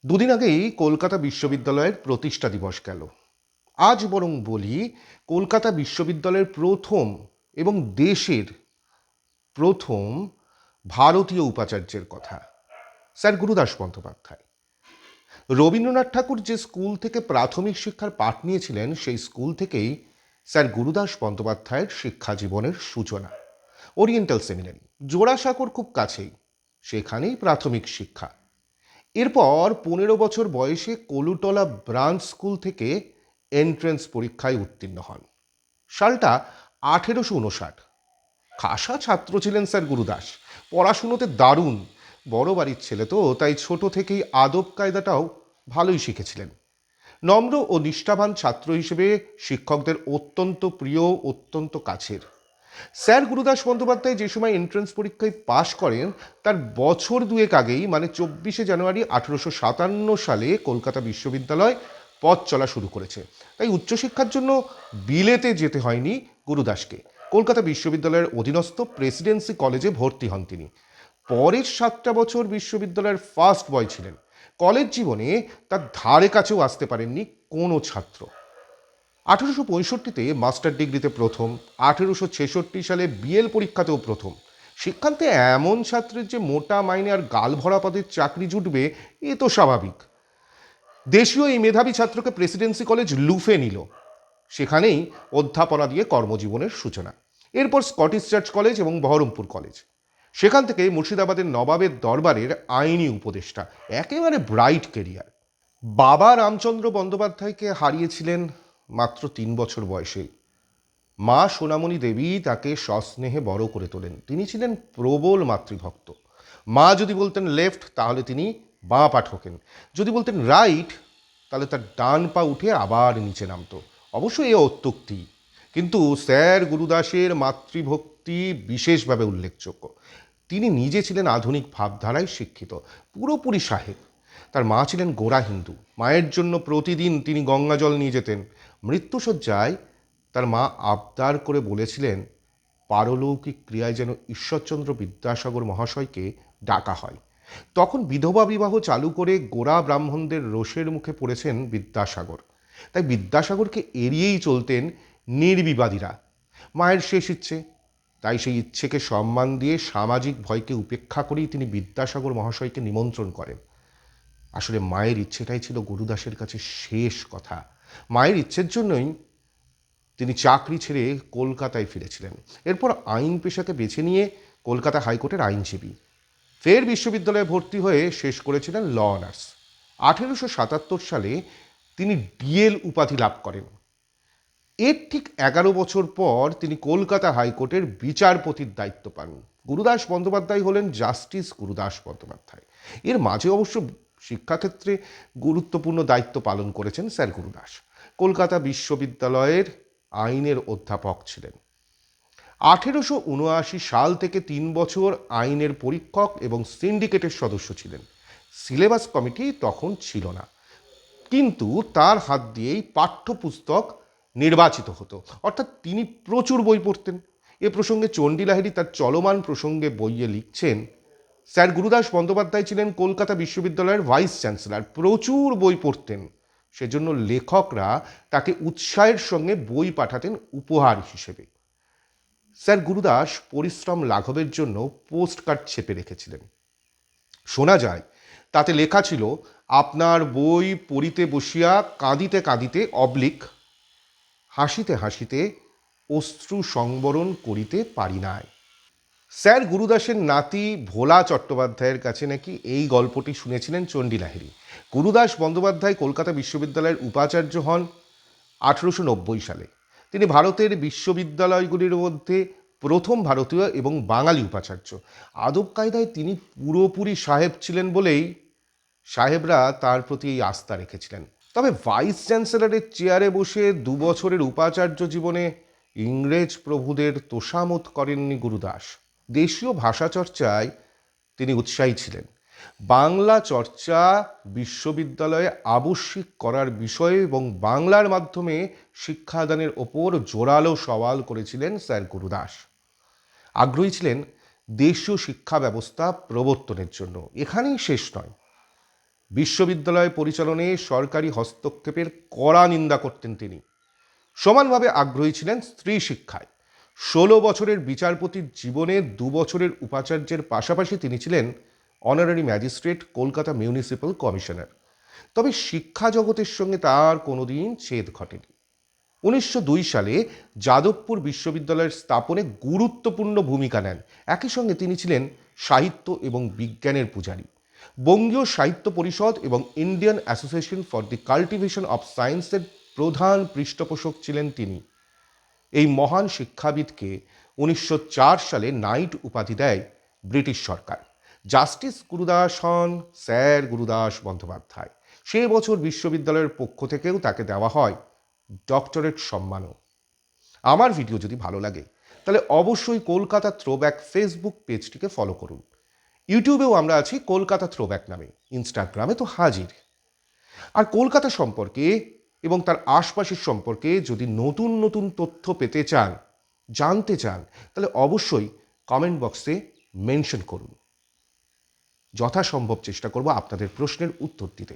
দুদিন আগেই কলকাতা বিশ্ববিদ্যালয়ের প্রতিষ্ঠা দিবস গেল। আজ বরং বলি কলকাতা বিশ্ববিদ্যালয়ের প্রথম এবং দেশের প্রথম ভারতীয় উপাচার্যের কথা, স্যার গুরুদাস বন্দ্যোপাধ্যায়। রবীন্দ্রনাথ ঠাকুর যে স্কুল থেকে প্রাথমিক শিক্ষার পাঠ নিয়েছিলেন, সেই স্কুল থেকেই স্যার গুরুদাস বন্দ্যোপাধ্যায়ের শিক্ষা জীবনের সূচনা। ওরিয়েন্টাল সেমিনারি, জোড়াসাঁকোর খুব কাছেই, সেখানেই প্রাথমিক শিক্ষা। এরপর 15 বছর বয়সে কলুটলা ব্রাঞ্চ স্কুল থেকে এন্ট্রেন্স পরীক্ষায় উত্তীর্ণ হন। সালটা 1859। খাসা ছাত্র ছিলেন স্যার গুরুদাস, পড়াশুনোতে দারুণ। বড় বাড়ির ছেলে তো, তাই ছোট থেকেই আদব কায়দাটাও ভালোই শিখেছিলেন। নম্র ও নিষ্ঠাবান ছাত্র হিসেবে শিক্ষকদের অত্যন্ত প্রিয়, অত্যন্ত কাছের। স্যার গুরুদাস বন্দ্যোপাধ্যায় যে সময় এন্ট্রান্স পরীক্ষায় পাশ করেন, তার বছর দুয়েক আগেই মানে 24শে জানুয়ারি 1857 সালে কলকাতা বিশ্ববিদ্যালয় পথ চলা শুরু করেছে। তাই উচ্চশিক্ষার জন্য বিলেতে যেতে হয়নি গুরুদাসকে। কলকাতা বিশ্ববিদ্যালয়ের অধীনস্থ প্রেসিডেন্সি কলেজে ভর্তি হন তিনি। পরের 7টা বছর বিশ্ববিদ্যালয়ের ফার্স্ট বয় ছিলেন। কলেজ জীবনে তার ধারে কাছেও আসতে পারেননি কোনো ছাত্র। 1865-তে মাস্টার ডিগ্রিতে প্রথম, 1866 সালে বিএল পরীক্ষাতেও প্রথম। শিক্ষান্তে এমন ছাত্রের যে মোটা মাইনে আর গাল ভরা পদের চাকরি জুটবে, এ তো স্বাভাবিক। দেশীয় এই মেধাবী ছাত্রকে প্রেসিডেন্সি কলেজ লুফে নিল। সেখানেই অধ্যাপনা দিয়ে কর্মজীবনের সূচনা। এরপর স্কটিশ চার্চ কলেজ এবং বহরমপুর কলেজ। সেখান থেকে মুর্শিদাবাদের নবাবের দরবারের আইনি উপদেষ্টা, একেবারে ব্রাইট কেরিয়ার। বাবা রামচন্দ্র বন্দ্যোপাধ্যায়কে হারিয়েছিলেন মাত্র 3 বছর বয়সে। মা সোনামণি দেবী তাকে সস্নেহে বড় করে তোলেন। তিনি ছিলেন প্রবল মাতৃভক্ত। মা যদি বলতেন লেফট, তাহলে তিনি বাঁ পা ঠোকেন। যদি বলতেন রাইট, তাহলে তার ডান পা উঠে আবার নিচে নামতো। অবশ্য এ অত্যুক্তি, কিন্তু স্যার গুরুদাসের মাতৃভক্তি বিশেষভাবে উল্লেখযোগ্য। তিনি নিজে ছিলেন আধুনিক ভাবধারায় শিক্ষিত, পুরোপুরি সাহেব। তার মা ছিলেন গোঁড়া হিন্দু। মায়ের জন্য প্রতিদিন তিনি গঙ্গা জল নিয়ে যেতেন। মৃত্যুশয্যায় তার মা আবদার করে বলেছিলেন, পারলৌকিক ক্রিয়ায় যেন ঈশ্বরচন্দ্র বিদ্যাসাগর মহাশয়কে ডাকা হয়। তখন বিধবা বিবাহ চালু করে গোঁড়া ব্রাহ্মণদের রোষের মুখে পড়েছেন বিদ্যাসাগর। তাই বিদ্যাসাগরকে এড়িয়েই চলতেন নির্বিবাদীরা। মায়ের শেষ ইচ্ছে, তাই সেই ইচ্ছেকে সম্মান দিয়ে সামাজিক ভয়কে উপেক্ষা করেই তিনি বিদ্যাসাগর মহাশয়কে নিমন্ত্রণ করেন। আসলে মায়ের ইচ্ছেটাই ছিল গুরুদাসের কাছে শেষ কথা। মায়ের ইচ্ছের জন্যই তিনি চাকরি ছেড়ে কলকাতায় ফিরেছিলেন। এরপর আইন পেশাকে বেছে নিয়ে কলকাতা হাইকোর্টের আইনজীবী। ফের বিশ্ববিদ্যালয়ে ভর্তি হয়ে শেষ করেছিলেন ল অনার্স। 1877 সালে তিনি ডিএল উপাধি লাভ করেন। এর ঠিক 11 বছর পর তিনি কলকাতা হাইকোর্টের বিচারপতির দায়িত্ব পান। গুরুদাস বন্দ্যোপাধ্যায় হলেন জাস্টিস গুরুদাস বন্দ্যোপাধ্যায়। এর মাঝে অবশ্য শিক্ষাক্ষেত্রে গুরুত্বপূর্ণ দায়িত্ব পালন করেছেন স্যার গুরুদাস। কলকাতা বিশ্ববিদ্যালয়ের আইনের অধ্যাপক ছিলেন। 1879 সাল থেকে 3 বছর আইনের পরীক্ষক এবং সিন্ডিকেটের সদস্য ছিলেন। সিলেবাস কমিটি তখন ছিল না, কিন্তু তার হাত দিয়েই পাঠ্যপুস্তক নির্বাচিত হতো। অর্থাৎ তিনি প্রচুর বই পড়তেন। এ প্রসঙ্গে চণ্ডী লাহিড়ী তার চলমান প্রসঙ্গে বইয়ে লিখছেন, স্যার গুরুদাস বন্দ্যোপাধ্যায় ছিলেন কলকাতা বিশ্ববিদ্যালয়ের ভাইস চ্যান্সেলর, প্রচুর বই পড়তেন। সেজন্য লেখকরা তাকে উৎসাহের সঙ্গে বই পাঠাতেন উপহার হিসেবে। স্যার গুরুদাস পরিশ্রম লাঘবের জন্য পোস্ট কার্ড ছেপে রেখেছিলেন। শোনা যায় তাতে লেখা ছিল, আপনার বই পড়িতে বসিয়া কাঁদিতে কাঁদিতে অবলিক হাসিতে হাসিতে অশ্রু সংবরণ করিতে পারি নাই। স্যার গুরুদাসের নাতি ভোলা চট্টোপাধ্যায়ের কাছে নাকি এই গল্পটি শুনেছিলেন চণ্ডী লাহিড়ী। গুরুদাস বন্দ্যোপাধ্যায় কলকাতা বিশ্ববিদ্যালয়ের উপাচার্য হন 1890 সালে। তিনি ভারতের বিশ্ববিদ্যালয়গুলির মধ্যে প্রথম ভারতীয় এবং বাঙালি উপাচার্য। আদব কায়দায় তিনি পুরোপুরি সাহেব ছিলেন বলেই সাহেবরা তার প্রতি এই আস্থা রেখেছিলেন। তবে ভাইস চ্যান্সেলরের চেয়ারে বসে 2 বছরের উপাচার্য জীবনে ইংরেজ প্রভুদের তোষামত করেননি গুরুদাস। দেশীয় ভাষা চর্চায় তিনি উৎসাহী ছিলেন। বাংলা চর্চা বিশ্ববিদ্যালয়ে আবশ্যিক করার বিষয়ে এবং বাংলার মাধ্যমে শিক্ষাদানের ওপর জোরালো সওয়াল করেছিলেন স্যার গুরুদাস। আগ্রহী ছিলেন দেশীয় শিক্ষা ব্যবস্থা প্রবর্তনের জন্য। এখানেই শেষ নয়, বিশ্ববিদ্যালয় পরিচালনায় সরকারি হস্তক্ষেপের কড়া নিন্দা করতেন তিনি। সমানভাবে আগ্রহী ছিলেন স্ত্রী শিক্ষায়। 16 বছরের বিচারপতির জীবনে 2 বছরের উপাচার্যের পাশাপাশি তিনি ছিলেন honorary magistrate, Kolkata municipal commissioner. তবে শিক্ষা জগতের সঙ্গে তার কোনোদিন ছেদ ঘটেনি। 1902 সালে যাদবপুর বিশ্ববিদ্যালয়ের স্থাপনে গুরুত্বপূর্ণ ভূমিকা নেন। একই সঙ্গে তিনি ছিলেন সাহিত্য এবং বিজ্ঞানের পূজারী। বঙ্গীয় সাহিত্য পরিষদ এবং Indian association for the cultivation of সায়েন্সের প্রধান পৃষ্ঠপোষক ছিলেন তিনি। এই মহান শিক্ষাবিদকে 1904 সালে নাইট উপাধি দেয় ব্রিটিশ সরকার। জাস্টিস গুরুদাস হন স্যার গুরুদাস বন্দ্যোপাধ্যায়। সে বছর বিশ্ববিদ্যালয়ের পক্ষ থেকেও তাকে দেওয়া হয় ডক্টরেট সম্মানও। আমার ভিডিও যদি ভালো লাগে তাহলে অবশ্যই কলকাতা থ্রোব্যাক ফেসবুক পেজটিকে ফলো করুন। ইউটিউবেও আমরা আছি কলকাতা থ্রোব্যাক নামে, ইনস্টাগ্রামে তো হাজির। আর কলকাতা সম্পর্কে এবং তার আশপাশের সম্পর্কে যদি নতুন নতুন তথ্য পেতে চান, জানতে চান, তাহলে অবশ্যই কমেন্ট বক্সে মেনশন করুন। যথাসম্ভব চেষ্টা করব আপনাদের প্রশ্নের উত্তর দিতে।